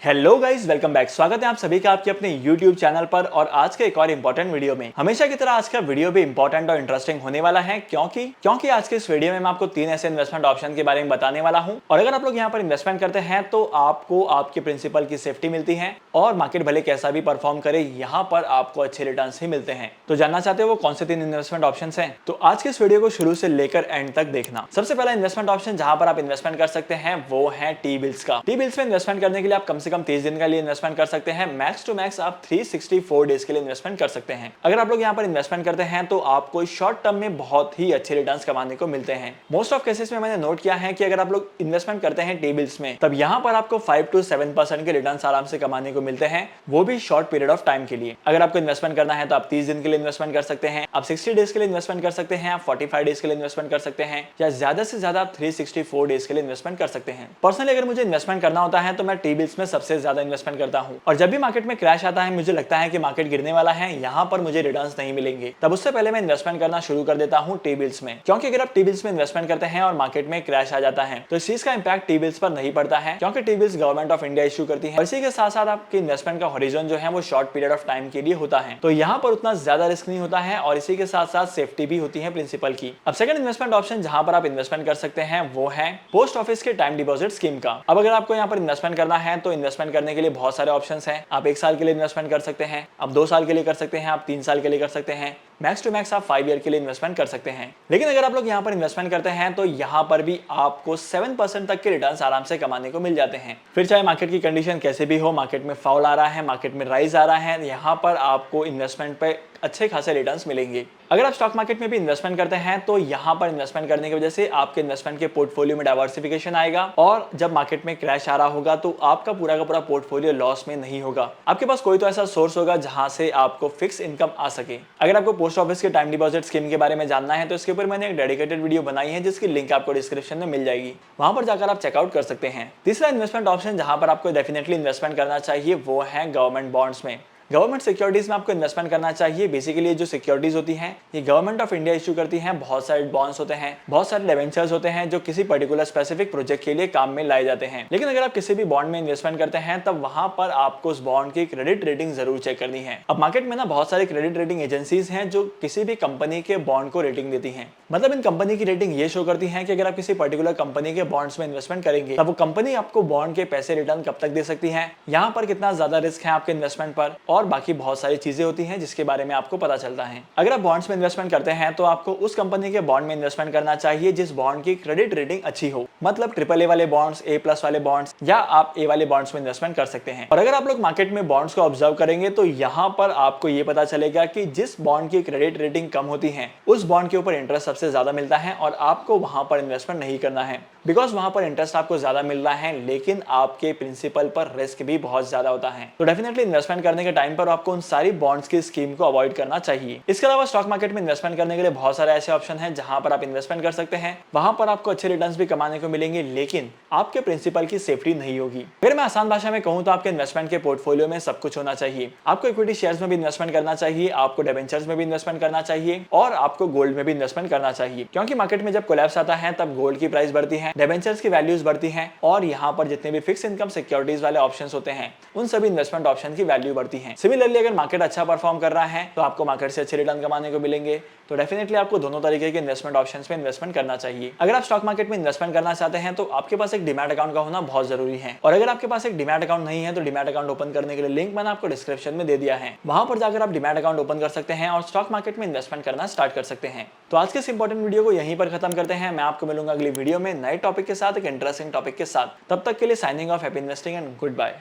Hello guys, welcome back. स्वागत है आप सभी का आपके अपने YouTube चैनल पर और आज के एक और इंपॉर्टेंट वीडियो में। हमेशा की तरह आज का वीडियो भी इंपॉर्टेंट और इंटरेस्टिंग होने वाला है क्योंकि आज के इस वीडियो में मैं आपको 3 ऐसे इन्वेस्टमेंट ऑप्शन के बारे में बताने वाला हूं। और अगर आप लोग यहां पर इन्वेस्टमेंट करते हैं तो आपको आपके प्रिंसिपल की सेफ्टी मिलती है और मार्केट भले कैसा भी परफॉर्म करे, यहाँ पर आपको अच्छे रिटर्न ही मिलते हैं। तो जानना चाहते हो वो कौन से 3 इन्वेस्टमेंट ऑप्शन है? तो आज के इस वीडियो को शुरू से लेकर एंड तक देखना। सबसे पहला इन्वेस्टमेंट ऑप्शन जहां पर आप इन्वेस्टमेंट कर सकते हैं वो है टी बिल्स का। टी बिल्स में इन्वेस्टमेंट करने के लिए आप कम से कम 30 दिन का लिए इन्वेस्टमेंट कर सकते हैं। मैक्स टू मैक्स आप 364 डेज के लिए इन्वेस्टमेंट कर सकते हैं। अगर आप लोग यहाँ पर इन्वेस्टमेंट करते हैं तो आपको शॉर्ट टर्म में बहुत ही अच्छे रिटर्न्स कमाने को मिलते हैं। मोस्ट ऑफ केसेस में मैंने नोट किया है कि अगर आप लोग इन्वेस्टमेंट करते हैं टी बिल्स में, तब यहाँ पर आपको 5 to 7% के रिटर्न्स आराम से कमाने को मिलते हैं, वो भी शॉर्ट पीरियड ऑफ टाइम के लिए। अगर आपको इन्वेस्टमेंट करना है तो आप 30 दिन के लिए इन्वेस्टमेंट कर सकते हैं, आप 60 डेज के लिए इन्वेस्टमेंट कर सकते हैं, आप 45 डेज के लिए इन्वेस्टमेंट कर सकते हैं, या ज्यादा से ज्यादा आप 364 डेज के लिए इन्वेस्टमेंट कर सकते हैं। पर्सनली अगर मुझे इन्वेस्टमेंट करना होता है तो मैं टी बिल्स में सबसे ज्यादा इन्वेस्टमेंट करता हूँ। और जब भी मार्केट में क्रैश आता है, मुझे लगता है कि मार्केट गिरने वाला है, यहाँ पर मुझे रिटर्न्स नहीं मिलेंगे, तब उससे पहले मैं इन्वेस्टमेंट करना शुरू कर देता हूँ टी बिल्स में। क्योंकि अगर आप टी बिल्स में इन्वेस्टमेंट करते हैं और मार्केट में क्रैश आ जाता है तो इस चीज का इंपैक्ट टी बिल्स पर नहीं पड़ता है, क्योंकि T bills government of India issue करती है। इसी के साथ साथ आपके इन्वेस्टमेंट का हॉरिजन जो है वो शॉर्ट पीरियड ऑफ टाइम के लिए होता है, तो यहाँ पर उतना ज्यादा रिस्क नहीं होता है और इसी के साथ साथ सेफ्टी भी होती है प्रिंसिपल की। अब सेकंड इन्वेस्टमेंट ऑप्शन जहां पर आप इन्वेस्टमेंट कर सकते हैं वो है पोस्ट ऑफिस के टाइम डिपॉजिट स्कीम का। अब अगर आपको यहाँ पर इन्वेस्टमेंट करना है तो इन्वेस्टमेंट करने के लिए बहुत सारे ऑप्शन है। आप 1 साल के लिए इन्वेस्टमेंट कर सकते हैं, आप 2 साल के लिए कर सकते हैं, आप 3 साल के लिए कर सकते हैं, मैक्स टू मैक्स आप 5 ईयर के लिए इन्वेस्टमेंट कर सकते हैं। लेकिन अगर आप लोग यहाँ पर इन्वेस्टमेंट करते हैं तो यहाँ पर भी आपको 7% तक के रिटर्न्स आराम से कमाने को मिल जाते हैं। फिर चाहे मार्केट की कंडीशन कैसे भी हो, मार्केट में फॉल आ रहा है, मार्केट में राइज आ रहा है, यहाँ पर आपको इन्वेस्टमेंट पे अच्छे खासे रिटर्न्स मिलेंगे। अगर आप स्टॉक मार्केट में भी इन्वेस्टमेंट करते हैं तो यहाँ पर इन्वेस्टमेंट करने की वजह से आपके इन्वेस्टमेंट के पोर्टफोलियो में डाइवर्सिफिकेशन आएगा और जब मार्केट में क्रैश आ रहा होगा तो आपका पूरा का पूरा पोर्टफोलियो लॉस में नहीं होगा। आपके पास कोई तो ऐसा सोर्स होगा जहां से आपको फिक्स इनकम आ सके। अगर आपको पोस्ट ऑफिस के टाइम डिपॉजिट स्कीम के बारे में जानना है तो इसके ऊपर मैंने एक डेडिकेटेड वीडियो बनाई है जिसकी लिंक आपको डिस्क्रिप्शन में मिल जाएगी, वहां पर जाकर आप चेकआउट कर सकते हैं। तीसरा इन्वेस्टमेंट ऑप्शन जहां पर आपको डेफिनेटली इन्वेस्टमेंट करना चाहिए वो है गवर्नमेंट बॉन्ड्स में। गवर्नमेंट सिक्योरिटीज में आपको इन्वेस्टमेंट करना चाहिए। बेसिकली ये जो सिक्योरिटीज होती हैं ये गवर्नमेंट ऑफ इंडिया इशू करती हैं। बहुत सारे बॉन्ड्स होते हैं, बहुत सारे डिबेंचर्स होते हैं जो किसी पर्टिकुलर स्पेसिफिक प्रोजेक्ट के लिए काम में लाए जाते हैं। लेकिन अगर आप किसी भी बॉन्ड में इन्वेस्टमेंट करते हैं तब वहां पर आपको उस बॉन्ड की क्रेडिट रेटिंग जरूर चेक करनी है। अब मार्केट में ना बहुत सारी क्रेडिट रेटिंग एजेंसीज हैं जो किसी भी कंपनी के बॉन्ड को रेटिंग देती हैं। मतलब इन कंपनी की रेटिंग ये शो करती है कि अगर आप किसी पर्टिकुलर कंपनी के बॉन्ड्स में इन्वेस्टमेंट करेंगे तब वो कंपनी आपको बॉन्ड के पैसे रिटर्न कब तक दे सकती है, यहाँ पर कितना ज्यादा रिस्क है आपके इन्वेस्टमेंट पर, और बाकी बहुत सारी चीजें होती हैं जिसके बारे में आपको पता चलता है। अगर आप बॉन्ड्स में इन्वेस्टमेंट करते हैं तो आपको उस कंपनी के बॉन्ड में इन्वेस्टमेंट करना चाहिए जिस बॉन्ड की क्रेडिट रेटिंग अच्छी हो। मतलब AAA वाले बॉन्ड्स, A+ वाले बॉन्ड्स, या आप A वाले बॉन्ड्स में इन्वेस्टमेंट कर सकते हैं। और अगर आप लोग मार्केट में बॉन्ड्स को ऑब्जर्व करेंगे तो यहाँ पर आपको ये पता चलेगा कि जिस बॉन्ड की क्रेडिट रेटिंग कम होती है उस बॉन्ड के ऊपर इंटरेस्ट सबसे ज्यादा मिलता है और आपको वहां पर इन्वेस्टमेंट नहीं करना है, बिकॉज वहां पर इंटरेस्ट आपको ज्यादा मिल रहा है लेकिन आपके प्रिंसिपल पर रिस्क भी बहुत ज्यादा होता है। तो डेफिनेटली इन्वेस्टमेंट करने के टाइम पर आपको उन सारी बॉन्ड्स की स्कीम को अवॉइड करना चाहिए। इसके अलावा स्टॉक मार्केट में इन्वेस्टमेंट करने के लिए बहुत सारे ऐसे ऑप्शन हैं जहां पर आप इन्वेस्टमेंट कर सकते हैं, वहां पर आपको अच्छे रिटर्न्स भी कमाने को मिलेंगे लेकिन आपके प्रिंसिपल की सेफ्टी नहीं होगी। अगर मैं आसान भाषा में कहूं तो आपके इन्वेस्टमेंट के पोर्टफोलियो में सब कुछ होना चाहिए। आपको इक्विटी शेयर्स में भी इन्वेस्टमेंट करना चाहिए, आपको डिबेंचर्स में भी इन्वेस्टमेंट करना चाहिए और आपको गोल्ड में भी इन्वेस्टमेंट करना चाहिए, क्योंकि मार्केट में जब कोलैप्स आता है तब गोल्ड की प्राइस बढ़ती है, डिबेंचर्स की वैल्यूज बढ़ती हैं और यहाँ पर जितने भी फिक्स इनकम सिक्योरिटीज वाले ऑप्शंस होते हैं उन सभी इन्वेस्टमेंट ऑप्शन की वैल्यू बढ़ती है। सिमिलरली अगर मार्केट अच्छा परफॉर्म कर रहा है तो आपको मार्केट से अच्छे रिटर्न कमाने को मिलेंगे। तो डेफिनेटली आपको दोनों तरीके के इन्वेस्टमेंट ऑप्शंस में इन्वेस्टमेंट करना चाहिए। अगर आप स्टॉक मार्केट में इन्वेस्टमेंट करना चाहते हैं तो आपके पास एक डीमैट अकाउंट का होना बहुत जरूरी है। और अगर आपके पास एक डीमैट अकाउंट नहीं है तो डीमैट अकाउंट ओपन करने के लिए लिंक मैंने आपको डिस्क्रिप्शन में दे दिया है, वहां पर जाकर आप डीमैट अकाउंट ओपन कर सकते हैं और स्टॉक मार्केट में इन्वेस्टमेंट करना स्टार्ट कर सकते हैं। तो आज के इस इंपॉर्टेंट वीडियो को यहीं पर खत्म करते हैं। मैं आपको मिलूंगा अगली वीडियो में नए टॉपिक के साथ, एक इंटरेस्टिंग टॉपिक के साथ। तब तक के लिए signing off, happy investing and good bye.